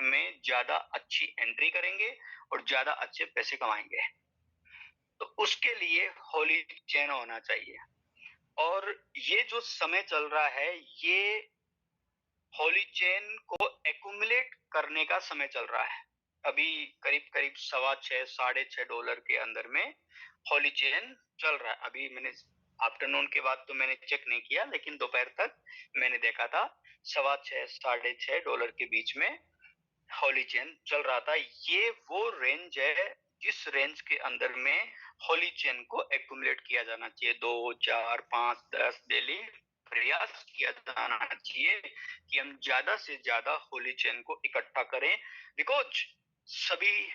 में ज्यादा अच्छी एंट्री करेंगे और ज्यादा अच्छे पैसे कमाएंगे। तो उसके लिए होली चेन होना चाहिए। और ये जो समय चल रहा है, ये होली चेन को एक्यूमुलेट करने का समय चल रहा है। अभी करीब करीब $6.25 $6.5 के अंदर में होली चेन चल रहा है। अभी मैंने आफ्टरनून के बाद तो मैंने चेक नहीं किया, लेकिन दोपहर तक मैंने देखा था $6.25 $6.5 के बीच में होली चेन चल रहा था। ये वो रेंज है जिस रेंज के अंदर में होली चेन को एक्यूमुलेट किया जाना चाहिए। 2 4 5 10 डेली प्रयास किया जाना चाहिए कि हम ज्यादा से ज्यादा होली चेन को इकट्ठा करें, बिकॉज सभी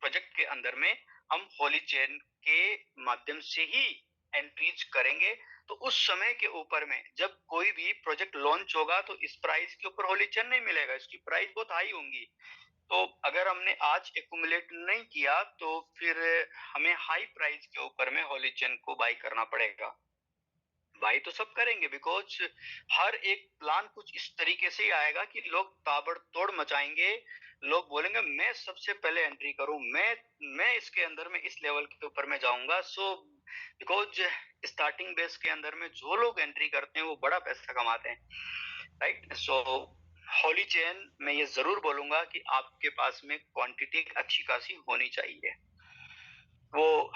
प्रोजेक्ट के अंदर में हम होली चेन के माध्यम से ही एंट्रीज करेंगे। तो उस समय के ऊपर में जब कोई भी प्रोजेक्ट लॉन्च होगा तो इस प्राइस के ऊपर होली चेन नहीं मिलेगा, इसकी प्राइस बहुत हाई होंगी। तो अगर हमने आज एक्यूमुलेट नहीं किया तो फिर हमें हाई प्राइस के ऊपर में होली चेन को बाई करना पड़ेगा। बाई तो सब करेंगे, बिकॉज हर एक प्लान कुछ इस तरीके से ही आएगा कि लोग ताबड़तोड़ मचाएंगे। लोग बोलेंगे मैं सबसे पहले एंट्री करूं, मैं इसके अंदर में इस लेवल के ऊपर में जाऊंगा। सो बिकॉज स्टार्टिंग बेस के अंदर में जो लोग एंट्री करते हैं वो बड़ा पैसा कमाते हैं, राइट। सो होली चेन मैं ये जरूर बोलूंगा कि आपके पास में क्वांटिटी अच्छी खासी होनी चाहिए। वो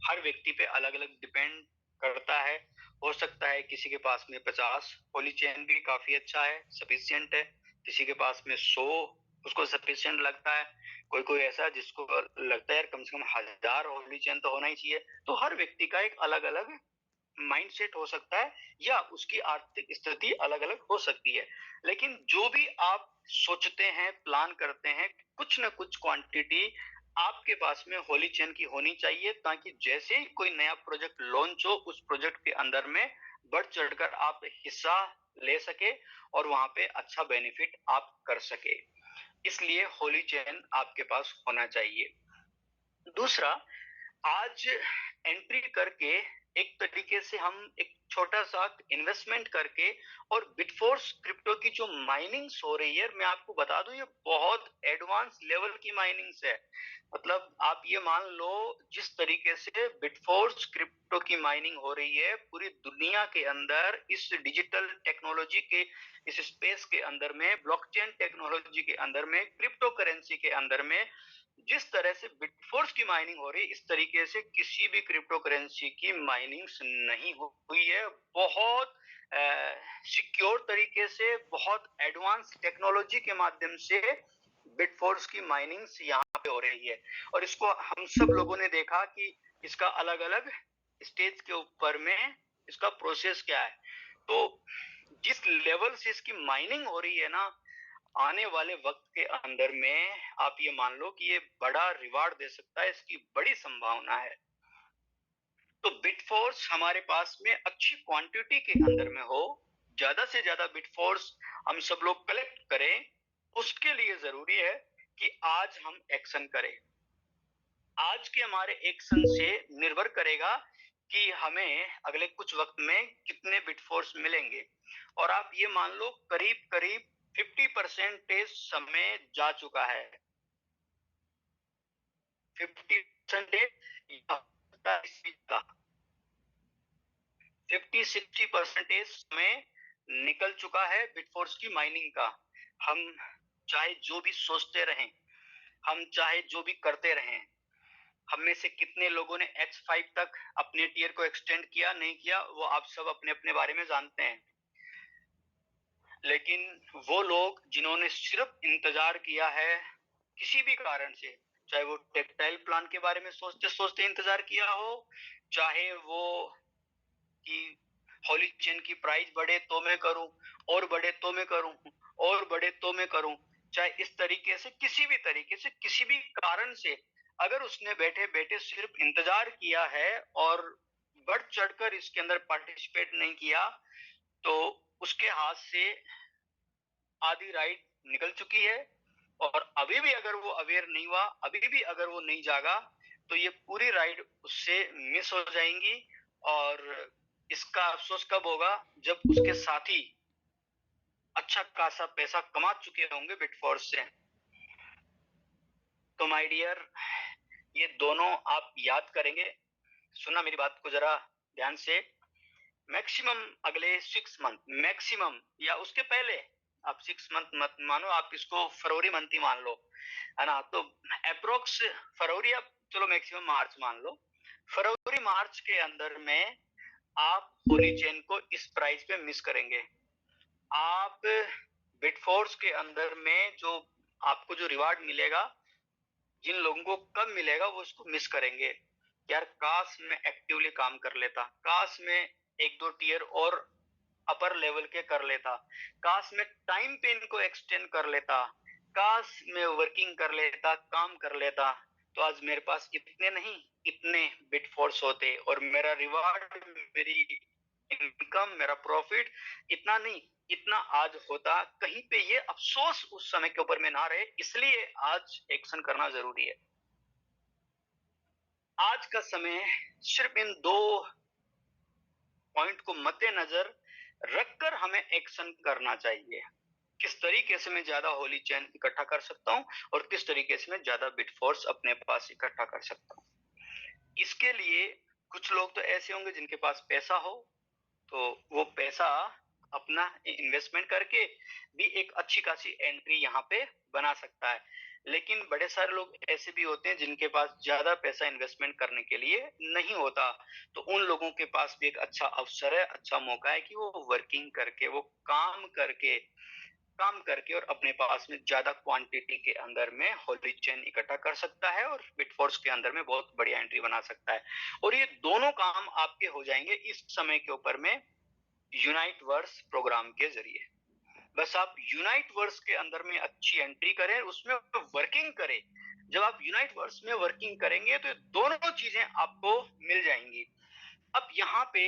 हर व्यक्ति पे अलग अलग डिपेंड करता है। हो सकता है किसी के पास में 50 होली चेन भी काफी अच्छा है, सफिशियंट है। किसी के पास में 100 उसको सफिशियंट लगता है। कोई कोई ऐसा जिसको लगता है यार कम से कम 1000 होली चेन तो होना ही चाहिए। तो हर व्यक्ति का एक अलग अलग माइंडसेट हो सकता है, या उसकी आर्थिक स्थिति अलग अलग हो सकती है। लेकिन जो भी आप सोचते हैं, प्लान करते हैं, कुछ ना कुछ क्वांटिटी आपके पास में होली चेन की होनी चाहिए, ताकि जैसे ही कोई नया प्रोजेक्ट लॉन्च हो उस प्रोजेक्ट के अंदर में बढ़ चढ़कर आप हिस्सा ले सके और वहां पे अच्छा बेनिफिट आप कर सके। इसलिए होली चेन आपके पास होना चाहिए। दूसरा, आज एंट्री करके एक तरीके से हम एक छोटा सा इन्वेस्टमेंट करके, और बिटफोर्स क्रिप्टो की जो माइनिंग्स हो रही है, मैं आपको बता दूं ये बहुत एडवांस लेवल की माइनिंग्स है। मतलब आप ये मान लो जिस तरीके से बिटफोर्स क्रिप्टो की माइनिंग हो रही है पूरी दुनिया के अंदर, इस डिजिटल टेक्नोलॉजी के इस स्पेस के अंदर में, ब्लॉकचेन टेक्नोलॉजी के अंदर में, क्रिप्टो करेंसी के अंदर में जिस तरह से बिटफोर्स की माइनिंग हो रही है, इस तरीके से किसी भी क्रिप्टो करेंसी की माइनिंग नहीं हुई है। बहुत सिक्योर तरीके से, बहुत एडवांस टेक्नोलॉजी के माध्यम से बिटफोर्स की माइनिंग यहाँ पे हो रही है। और इसको हम सब लोगों ने देखा कि इसका अलग अलग स्टेज के ऊपर में इसका प्रोसेस क्या है। तो जिस लेवल से इसकी माइनिंग हो रही है ना, आने वाले वक्त के अंदर में आप ये मान लो कि ये बड़ा रिवार्ड दे सकता है, इसकी बड़ी संभावना है। तो बिटफोर्स हमारे पास में अच्छी क्वांटिटी के अंदर में हो, ज्यादा से ज्यादा बिटफोर्स हम सब लोग कलेक्ट करें, उसके लिए जरूरी है कि आज हम एक्शन करें। आज के हमारे एक्शन से निर्भर करेगा कि हमें अगले कुछ वक्त में कितने बिटफोर्स मिलेंगे। और आप ये मान लो करीब करीब 50% समय जा चुका है। 50% समय निकल चुका है बिटफोर्स की माइनिंग का। हम चाहे जो भी सोचते रहें, हम चाहे जो भी करते रहें, हम में से कितने लोगों ने X5 तक अपने टीयर को एक्सटेंड किया नहीं किया वो आप सब अपने अपने बारे में जानते हैं। लेकिन वो लोग जिन्होंने सिर्फ इंतजार किया है किसी भी कारण से, चाहे वो टेक्सटाइल प्लान के बारे में सोचते सोचते इंतजार किया हो, चाहे वो कि होली चेन की प्राइस बढ़े तो मैं करूं, और बढ़े तो मैं करूं, और बढ़े तो मैं करूं, चाहे इस तरीके से किसी भी तरीके से किसी भी कारण से अगर उसने बैठे बैठे सिर्फ इंतजार किया है और बढ़ चढ़कर इसके अंदर पार्टिसिपेट नहीं किया, तो उसके हाथ से आधी राइड निकल चुकी है। और अभी भी अगर वो अवेयर नहीं हुआ, अभी भी अगर वो नहीं जागा, तो ये पूरी राइड उससे मिस हो जाएंगी। और इसका अफसोस कब होगा, जब उसके साथी अच्छा खासा पैसा कमा चुके होंगे बिटफोर्स से। तो माय डियर, ये दोनों आप याद करेंगे। सुनना मेरी बात को जरा ध्यान से। मैक्सिमम अगले 6 मंथ, मैक्सिमम, या उसके पहले, आप 6 मंथ मत मानो, आप इसको फरवरी मंथ ही मान लो, है ना। तो अप्रोक्स फरवरी, आप चलो मैक्सिमम मार्च मान लो। फरवरी मार्च के अंदर में आप होली चेन को इस प्राइस पे मिस करेंगे। आप बिटफोर्स के अंदर में जो आपको जो रिवार्ड मिलेगा, जिन लोगों को कब मिलेगा वो उसको मिस करेंगे। यार काश मैं एक्टिवली काम कर लेता, काश मैं एक दो टीयर और अपर लेवल के कर लेता, काश मैं टाइम पे इनको एक्सटेंड कर लेता, काश मैं वर्किंग कर लेता, काम कर लेता, तो आज मेरे पास इतने नहीं, इतने बिटफोर्स होते और मेरा रिवार्ड, मेरी इनकम, मेरा प्रॉफिट इतना नहीं, इतना आज होता। कहीं पे ये अफसोस उस समय के ऊपर में ना रहे, इसलिए आज एक्शन करना जरूरी है। आज का समय सिर्फ इन दो पॉइंट को मद्देनजर रखकर हमें एक्शन करना चाहिए। किस तरीके से मैं ज्यादा होली चेन इकट्ठा कर सकता हूँ और किस तरीके से मैं ज्यादा बिटफोर्स अपने पास इकट्ठा कर सकता हूँ। इसके लिए कुछ लोग तो ऐसे होंगे जिनके पास पैसा हो, तो वो पैसा अपना इन्वेस्टमेंट करके भी एक अच्छी खासी एंट्री यहाँ पे बना सकता है। लेकिन बड़े सारे लोग ऐसे भी होते हैं जिनके पास ज्यादा पैसा इन्वेस्टमेंट करने के लिए नहीं होता, तो उन लोगों के पास भी एक अच्छा अवसर है, अच्छा मौका है कि वो वर्किंग करके, वो काम करके और अपने पास में ज्यादा क्वांटिटी के अंदर में होली चेन इकट्ठा कर सकता है और बिटफोर्स के अंदर में बहुत बढ़िया एंट्री बना सकता है। और ये दोनों काम आपके हो जाएंगे इस समय के ऊपर में यूनाइट वर्स प्रोग्राम के जरिए। बस आप यूनाइट वर्स के अंदर में अच्छी एंट्री करें, उसमें वर्किंग करें। जब आप यूनाइट वर्स में वर्किंग करेंगे तो दोनों चीजें आपको मिल जाएंगी। अब यहाँ पे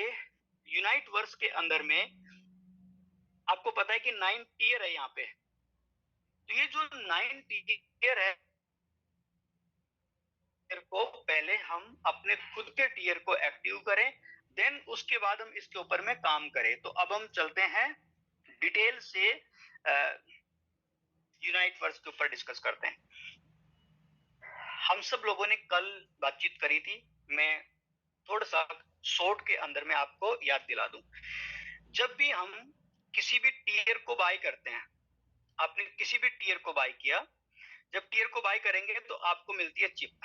यूनाइट वर्स के अंदर में आपको पता है कि 9 टीयर है यहाँ पे। तो ये जो 9 टीयर है को पहले हम अपने खुद के टीयर को एक्टिव करें, देन उसके बाद हम इसके ऊपर में काम करें। तो अब हम चलते हैं डिटेल से यूनाइट वर्स के ऊपर डिस्कस करते हैं। हम सब लोगों ने कल बातचीत करी थी, मैं थोड़ा सा शॉर्ट के अंदर में आपको याद दिला दूं। जब भी हम किसी भी टीयर को बाय करते हैं, आपने किसी भी टीयर को बाय किया, जब टीयर को बाय करेंगे तो आपको मिलती है चिप,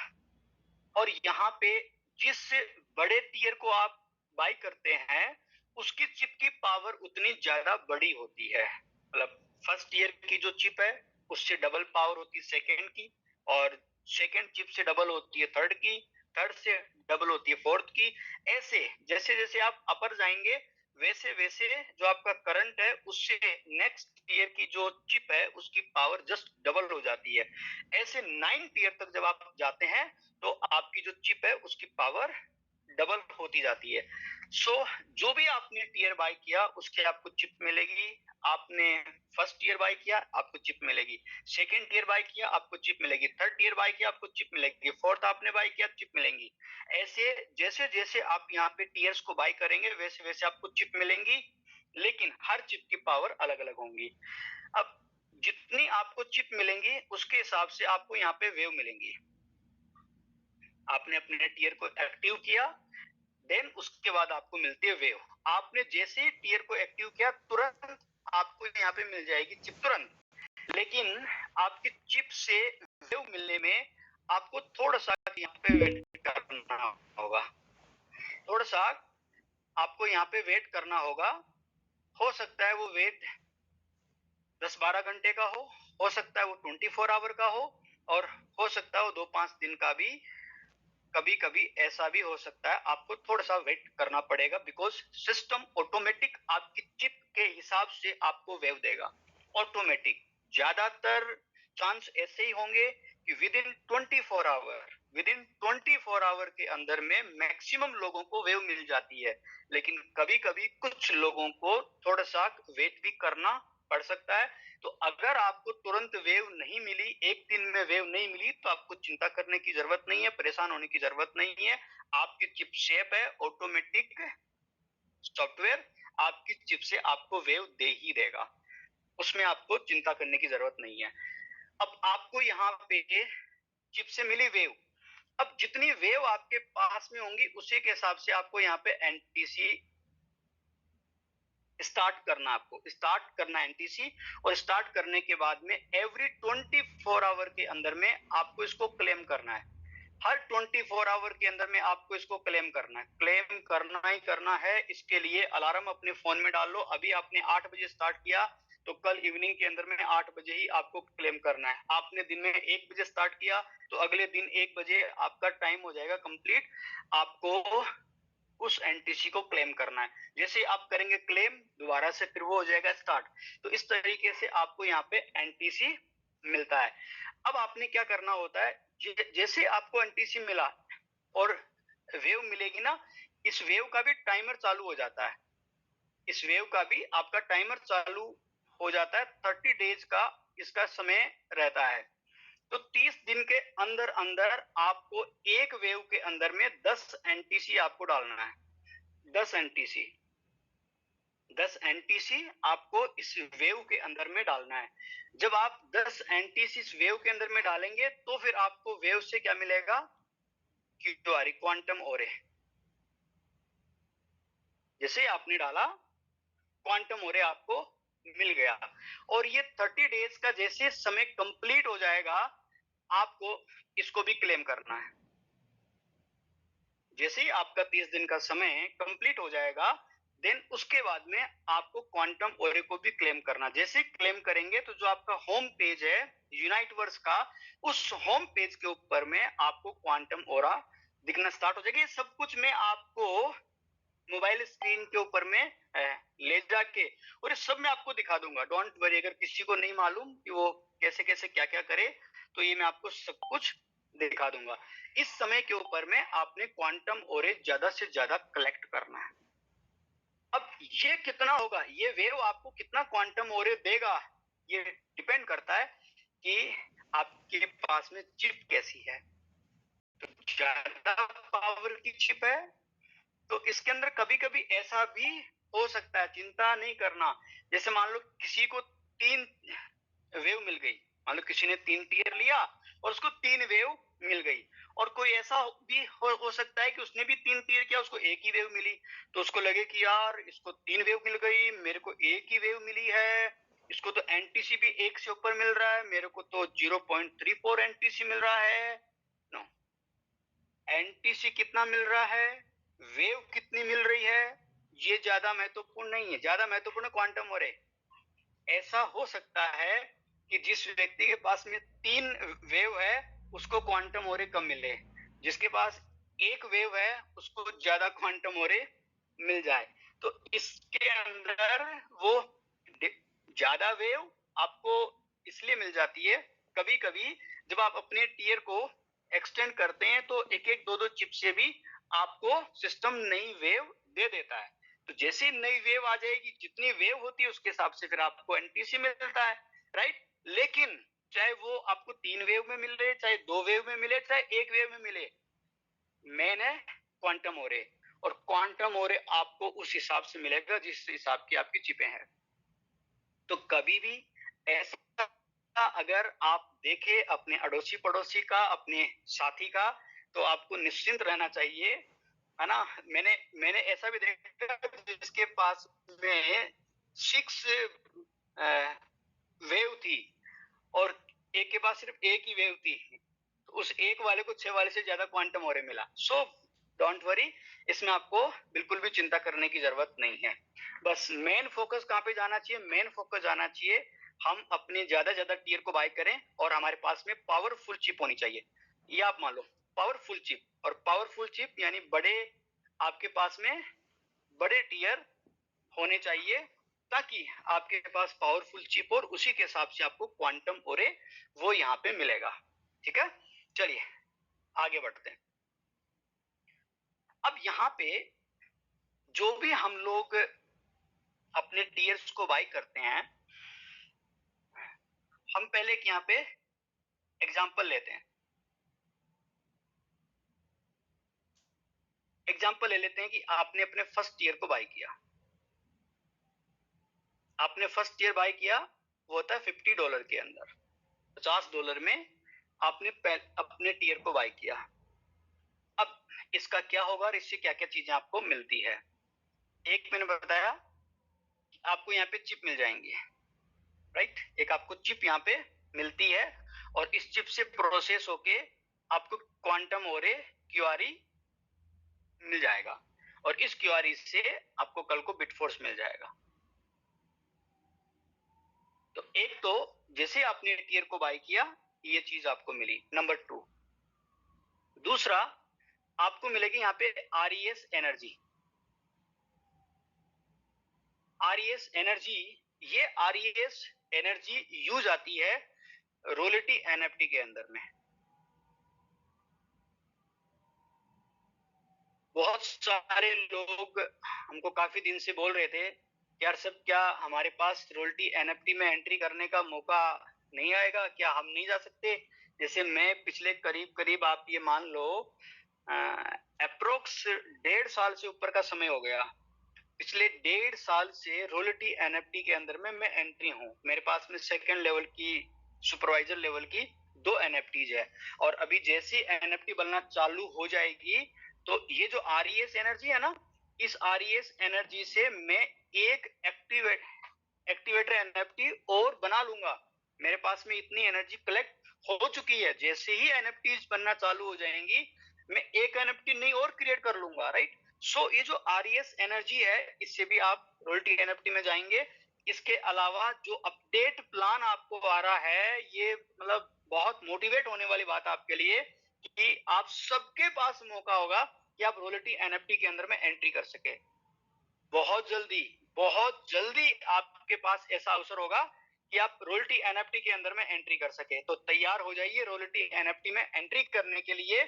और यहाँ पे जिस बड़े टीयर को आप बाय करते हैं उसकी चिप की पावर उतनी ज्यादा बड़ी होती है। मतलब फर्स्ट ईयर की जो चिप है उससे डबल पावर होती है सेकेंड की, और सेकेंड चिप से डबल होती है थर्ड की, थर्ड से डबल होती है फोर्थ की। ऐसे जैसे जैसे आप अपर जाएंगे वैसे वैसे जो आपका करंट है उससे नेक्स्ट ईयर की जो चिप है उसकी पावर जस्ट डबल हो जाती है। ऐसे 9 ईयर तक जब आप जाते हैं तो आपकी जो चिप है उसकी पावर डबल होती जाती है। सो जो भी आपने टीयर बाय किया उसके आपको चिप मिलेगी। आपने फर्स्ट ईयर बाय किया आपको चिप मिलेगी, सेकेंड ईयर बाय किया आपको चिप मिलेगी, थर्ड ईयर बाय किया आपको चिप मिलेगी, फोर्थ आपने बाय किया चिप मिलेंगी। ऐसे जैसे जैसे आप यहाँ पे टीयर्स को बाय करेंगे वैसे वैसे आपको चिप मिलेंगी, लेकिन हर चिप की पावर अलग अलग होंगी। अब जितनी आपको चिप मिलेंगी उसके हिसाब से आपको यहाँ पे वेव मिलेंगी। आपने अपने टीयर को एक्टिव किया, देन उसके बाद आपको मिलती है वेव। आपने जैसे ही टीयर को एक्टिव किया तुरंत आपको यहाँ पे मिल जाएगी चिप तुरंत, लेकिन आपकी चिप से वेव मिलने में आपको थोड़ा सा यहाँ पे वेट करना होगा, थोड़ा सा आपको यहाँ पे वेट करना होगा। हो सकता है वो वेट 10-12 घंटे का हो सकता है वो 24 आवर का और हो सकता है वो 2-5 दिन का भी। कभी कभी ऐसा भी हो सकता है आपको थोड़ा सा वेट करना पड़ेगा, बिकॉज सिस्टम ऑटोमेटिक आपकी चिप के हिसाब से आपको वेव देगा ऑटोमेटिक। ज्यादातर चांस ऐसे ही होंगे कि विद इन 24 आवर के अंदर में मैक्सिमम लोगों को वेव मिल जाती है, लेकिन कभी कभी कुछ लोगों को थोड़ा सा वेट भी करना पड़ सकता है। तो अगर आपको तुरंत वेव नहीं मिली, एक दिन में वेव नहीं मिली, तो आपको चिंता करने की जरूरत नहीं है, परेशान होने की जरूरत नहीं है। आपकी चिप शेप है, ऑटोमेटिक सॉफ्टवेयर आपकी चिप से आपको वेव दे ही देगा। उसमें आपको चिंता करने की जरूरत नहीं है। अब आपको यहाँ पे चिप से मिली वेव, अब जितनी वेव आपके पास में होंगी उसी के हिसाब से आपको यहाँ पे एनटीसी स्टार्ट करना एनटीसी, और स्टार्ट करने के बाद में एवरी 24 आवर के अंदर में आपको इसको क्लेम करना है। हर 24 आवर के अंदर में आपको इसको क्लेम करना है, क्लेम करना ही करना है। इसके लिए अलार्म अपने फोन में डाल लो। अभी आपने 8 बजे स्टार्ट किया तो कल इवनिंग के अंदर में 8 बजे ही आपको क्लेम करना है। आपने दिन में 1 बजे स्टार्ट किया तो अगले दिन 1 बजे आपका टाइम हो जाएगा कंप्लीट, आपको उस एनटीसी को क्लेम करना है। जैसे आप करेंगे क्लेम, दोबारा से फिर वो हो जाएगा स्टार्ट। तो इस तरीके से आपको यहाँ पे एनटीसी मिलता है। अब आपने क्या करना होता है, जैसे आपको एनटीसी मिला और वेव मिलेगी ना, इस वेव का भी टाइमर चालू हो जाता है। इस वेव का भी आपका टाइमर चालू हो जाता है। 30 डेज का इसका समय रहता है। तो 30 दिन के अंदर अंदर आपको एक वेव के अंदर में 10 एनटीसी आपको डालना है। 10 एनटीसी 10 एनटीसी आपको इस वेव के अंदर में डालना है। जब आप 10 एनटीसी इस वेव के अंदर में डालेंगे तो फिर आपको वेव से क्या मिलेगा, क्यूआर, क्वांटम ओरे। जैसे आपने डाला क्वांटम ओरे आपको मिल गया। और ये 30 डेज का जैसे समय कंप्लीट हो जाएगा आपको इसको भी क्लेम करना है। जैसे ही आपका 30 दिन का समय कंप्लीट हो जाएगा देन उसके बाद में आपको क्वांटम ओरे को भी क्लेम करना। जैसे क्लेम करेंगे तो जो आपका होम पेज है यूनाइटवर्स का, उस होम पेज के ऊपर में आपको क्वांटम ओरा दिखना स्टार्ट हो जाएगी। सब कुछ मैं आपको मोबाइल स्क्रीन के ऊपर में ले जाके और इस सब में आपको दिखा दूंगा, डोंट वरी। अगर किसी को नहीं मालूम कि वो कैसे कैसे क्या क्या करे तो ये मैं आपको सब कुछ दिखा दूंगा। इस समय के ऊपर में आपने क्वांटम ओरे ज्यादा से ज्यादा कलेक्ट करना है। अब ये कितना होगा, ये वेव आपको कितना क्वांटम ओरे देगा, ये डिपेंड करता है कि आपके पास में चिप कैसी है। तो ज्यादा पावर की चिप है तो इसके अंदर कभी कभी ऐसा भी हो सकता है, चिंता नहीं करना। जैसे मान लो किसी को 3 वेव मिल गई, मान लो किसी ने 3 टीयर लिया और उसको 3 वेव मिल गई। और कोई ऐसा भी हो सकता है कि उसने भी 3 टीयर किया, उसको एक ही वेव मिली। तो उसको लगे कि यार इसको 3 वेव मिल गई, मेरे को एक ही वेव मिली है। इसको तो एनटीसी भी 1 से ऊपर मिल रहा है, मेरे को तो 0.34 एनटीसी मिल रहा है। नो, एनटीसी कितना मिल रहा है, वेव कितनी मिल रही है, ये ज्यादा महत्वपूर्ण नहीं है। ज्यादा महत्वपूर्ण क्वांटम ओरे। ऐसा हो सकता है कि जिस व्यक्ति के पास में 3 वेव है उसको क्वांटम ओरे कम मिले, जिसके पास 1 वेव है उसको ज्यादा क्वांटम ओरे मिल जाए। तो इसके अंदर वो ज्यादा वेव आपको इसलिए मिल जाती है। कभी कभी जब आप अपने टीयर को एक्सटेंड करते हैं तो एक एक दो दो चिप से भी आपको सिस्टम नई वेव दे देता है। तो जैसे ही नई वेव आ जाएगी, जितनी वेव होती है उसके हिसाब से फिर आपको एनटीसी मिलता है, राइट। लेकिन चाहे वो आपको 3 वेव में मिल रहे, चाहे 2 वेव में मिले, चाहे 1 वेव में मिले, मेन है क्वांटम ओरे। और क्वांटम ओरे आपको उस हिसाब से मिलेगा जिस हिसाब की आपकी चिपें हैं। तो कभी भी ऐसा अगर आप देखें अपने अड़ोसी पड़ोसी का, अपने साथी का, तो आपको निश्चिंत रहना चाहिए, है ना। मैंने ऐसा भी देखा जिसके पास में 6 वेव थी और एक के पास सिर्फ एक ही वेव थी, तो उस एक वाले को 6 वाले से ज्यादा क्वांटम ओरे मिला। सो डोंट वरी, इसमें आपको बिल्कुल भी चिंता करने की जरूरत नहीं है। बस मेन फोकस कहाँ पे जाना चाहिए, मेन फोकस जाना चाहिए हम अपने ज्यादा ज्यादा टीयर को बाय करें और हमारे पास में पावरफुल चिप होनी चाहिए। ये आप मान लो पावरफुल चिप, और पावरफुल चिप यानी बड़े, आपके पास में बड़े टीयर होने चाहिए ताकि आपके पास पावरफुल चिप और उसी के हिसाब से आपको क्वांटम ओरे वो यहाँ पे मिलेगा। ठीक है, चलिए आगे बढ़ते हैं। अब यहाँ पे जो भी हम लोग अपने टीयर्स को बाय करते हैं, हम पहले एक यहाँ पे एग्जांपल लेते हैं। एग्जांपल ले लेते हैं कि आपने अपने फर्स्ट ईयर को बाय किया, आपने फर्स्ट ईयर बाय किया वो होता है $50 के अंदर। $50 में आपने अपने टीयर को बाय किया। अब इसका क्या होगा और इससे क्या क्या चीजें आपको मिलती है। एक मैंने बताया आपको यहाँ पे चिप मिल जाएंगी, राइट। एक आपको चिप यहाँ पे मिलती है और इस चिप से प्रोसेस होके आपको क्वांटम ओरे क्यूआरई मिल जाएगा और इस क्यूआरई से आपको कल को बिटफोर्स मिल जाएगा। तो एक तो जैसे आपने टीयर को बाय किया ये चीज आपको मिली। नंबर 2, दूसरा आपको मिलेगी यहाँ पे आरईएस एनर्जी। आरईएस एनर्जी, ये आरईएस एनर्जी यूज आती है रोलिटी एनएफटी के अंदर में। बहुत सारे लोग हमको काफी दिन से बोल रहे थे यार सब क्या हमारे पास रोलिटी एनएफटी में एंट्री करने का मौका नहीं आएगा, क्या हम नहीं जा सकते। जैसे मैं पिछले करीब आप ये मान लो अप्रोक्स 1.5 साल से ऊपर का समय हो गया। पिछले 1.5 साल से रोलिटी एनएफटी के अंदर में मैं एंट्री हूँ। मेरे पास में सेकंड लेवल की, सुपरवाइजर लेवल की 2 एनएफटीज है और अभी जैसे एनएफटी बनना चालू हो जाएगी तो ये जो आरईएस एनर्जी है ना, इस आरईएस एनर्जी से मैं एक एक्टिवेटर एनएफटी और बना लूंगा। मेरे पास में इतनी एनर्जी कलेक्ट हो चुकी है। जैसे ही एनएफटीज बनना चालू हो जाएंगी मैं एक एनएफटी नहीं और क्रिएट कर लूंगा, राइट। सो ये जो आरईएस एनर्जी है इससे भी आप रोलिटी एनएफटी में जाएंगे। इसके अलावा जो अपडेट प्लान आपको आ रहा है ये मतलब बहुत मोटिवेट होने वाली बात आपके लिए कि आप सबके पास मौका होगा कि आप रोलिटी एनएफटी के अंदर में एंट्री कर सके। बहुत जल्दी आपके पास ऐसा अवसर होगा कि आप रोलिटी एनएफटी के अंदर में एंट्री कर सके। तो तैयार हो जाइए रोलिटी एनएफटी में एंट्री करने के लिए।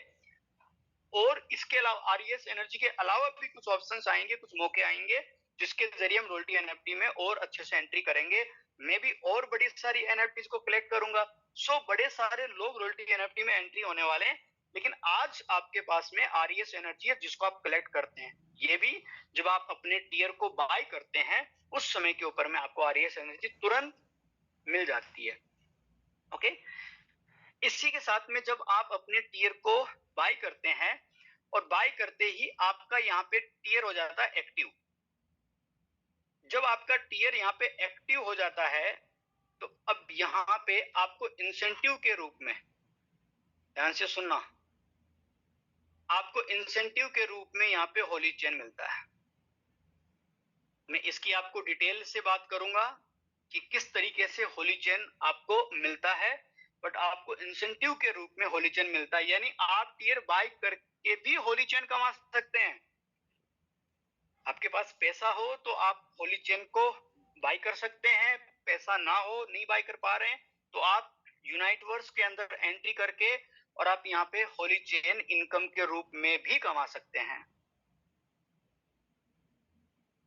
और इसके अलावा आरईएस एनर्जी के अलावा भी कुछ ऑप्शंस आएंगे, कुछ मौके आएंगे जिसके जरिए हम रोलिटी एनएफटी में और अच्छे से एंट्री करेंगे। मैं भी और बड़ी सारी एनएफटीज को कलेक्ट करूंगा। सो बड़े सारे लोग रोलिटी एनएफटी में एंट्री होने वाले हैं, लेकिन आज आपके पास में आरईएस एनर्जी है जिसको आप कलेक्ट करते हैं। ये भी जब आप अपने टीयर को बाय करते हैं उस समय के ऊपर में आपको आरईएस एनर्जी तुरंत मिल जाती है। ओके, इसी के साथ में जब आप अपने टीयर को बाय करते हैं और बाय करते ही आपका यहाँ पे टीयर हो जाता है एक्टिव। जब आपका टीयर यहाँ पे एक्टिव हो जाता है तो अब यहाँ पे आपको इंसेंटिव के रूप में, ध्यान से सुनना, आपको इंसेंटिव के रूप में यहाँ पे होली चेन मिलता है। मैं इसकी आपको डिटेल से बात करूंगा कि किस तरीके से होली चेन आपको मिलता है, बट आपको इंसेंटिव के रूप में होली चेन मिलता है। यानी आप टीयर बाय करके भी होली चेन कमा सकते हैं। आपके पास पैसा हो तो आप होली चेन को बाय कर सकते हैं, पैसा ना हो, नहीं बाय कर पा रहे हैं तो आप यूनाइटवर्स के अंदर एंट्री करके और आप यहाँ पे होली चेन इनकम के रूप में भी कमा सकते हैं।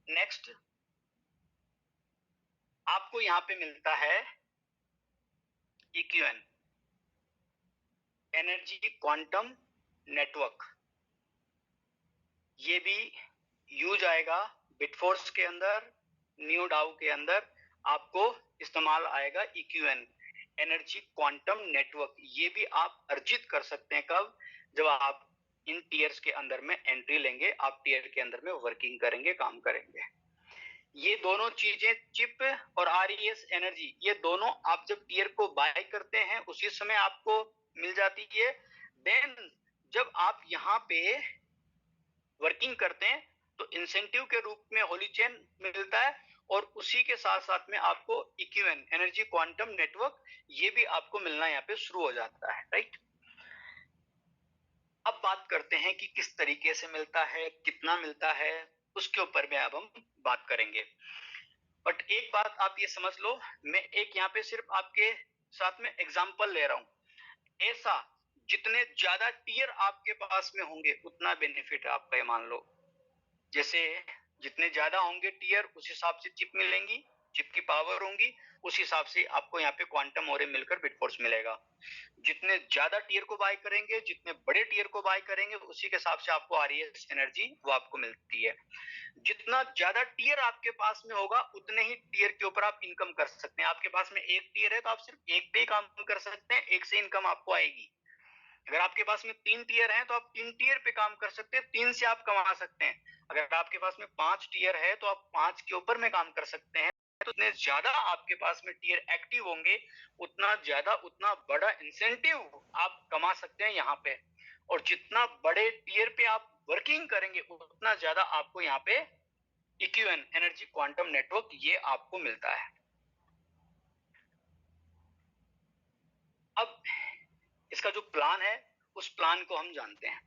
नेक्स्ट आपको यहाँ पे मिलता है EQN, एनर्जी क्वांटम नेटवर्क। ये भी यूज आएगा बिटफोर्स के अंदर, न्यू डाउ के अंदर आपको इस्तेमाल आएगा EQN, एनर्जी क्वांटम नेटवर्क। ये भी आप अर्जित कर सकते हैं कब, जब आप इन टीयर्स के अंदर में एंट्री लेंगे, आप टीयर के अंदर में वर्किंग करेंगे, काम करेंगे। ये दोनों चीजें, चिप और आरईएस एनर्जी, ये दोनों आप जब टीयर को बाय करते हैं उसी समय आपको मिल जाती है। देन जब आप यहाँ पे वर्किंग करते हैं तो इंसेंटिव के रूप में होली चेन मिलता है और उसी के साथ साथ में आपको EQN, एनर्जी क्वांटम नेटवर्क, ये भी आपको मिलना यहाँ पे शुरू हो जाता है, राइट। अब बात करते हैं कि किस तरीके से मिलता है, कितना मिलता है, उसके ऊपर में अब हम बात करेंगे। बट एक बात आप ये समझ लो, मैं एक यहाँ पे सिर्फ आपके साथ में एग्जांपल ले रहा हूं। ऐसा जितने ज्यादा टीयर आपके पास में होंगे उतना बेनिफिट है आपका, ये मान लो। जैसे जितने ज्यादा होंगे टीयर उस हिसाब से चिप मिलेंगी, चिप की पावर होंगी, उस हिसाब से आपको यहाँ पे क्वांटम और मिलकर बिट फोर्स मिलेगा। जितने ज्यादा टियर को बाय करेंगे, जितने बड़े टियर को बाय करेंगे, उसी के हिसाब से आपको आरईएस एनर्जी वो आपको मिलती है। जितना ज्यादा टियर आपके पास में होगा, उतने ही टियर के ऊपर आप इनकम कर सकते हैं। आपके पास में एक टियर है तो आप सिर्फ एक पे ही काम कर सकते हैं, एक से इनकम आपको आएगी। अगर आपके पास में 3 टियर हैं तो आप 3 टियर पे काम कर सकते हैं, 3 से आप कमा सकते हैं। अगर आपके पास में 5 टियर है तो आप 5 के ऊपर में काम कर सकते हैं। तो उतने ज्यादा आपके पास में टियर एक्टिव होंगे, उतना ज्यादा उतना बड़ा इंसेंटिव आप कमा सकते हैं यहाँ पे। और जितना बड़े टियर पे आप वर्किंग करेंगे, उतना ज्यादा आपको यहाँ पे इक्यूएन एनर्जी क्वांटम नेटवर्क ये आपको मिलता है। अब इसका जो प्लान है, उस प्लान को हम जानते हैं।